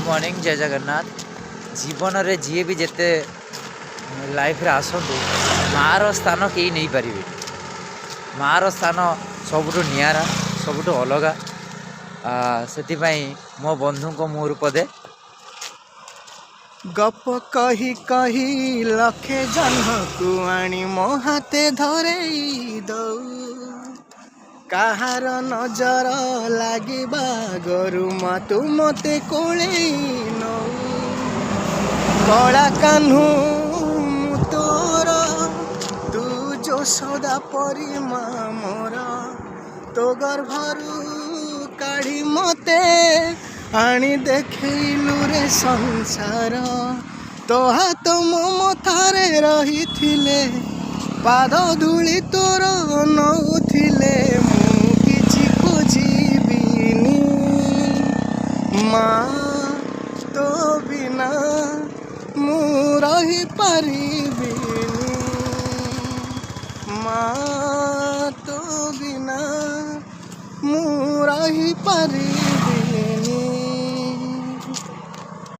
Morning जय जगन्नाथ। जीवन रे जी भी जिते लाइफ रे आसतु मार स्थान कहीं नहीं पारे। मार स्थान सबुठु नियारा सबुठु अलगा। से मो बंधु को मुहर पदे गप कही कही लखे जन्मकु आनी मो हाथे धरई दऊ काहार नजर लागिबा गरु तू मते कोले नऊ कला कान्हू तोर तू जो सदा परी मोर तो गर्भरू काढ़ी मते आनी देखलु रे संसार तो हाथ मो मथारे रही थिले पाद धूली तोर नौथिले मु किछि खोजिबिनी माँ तो बिना मु रही पारिबिनी माँ तो बिना मु रही पारिबिनी।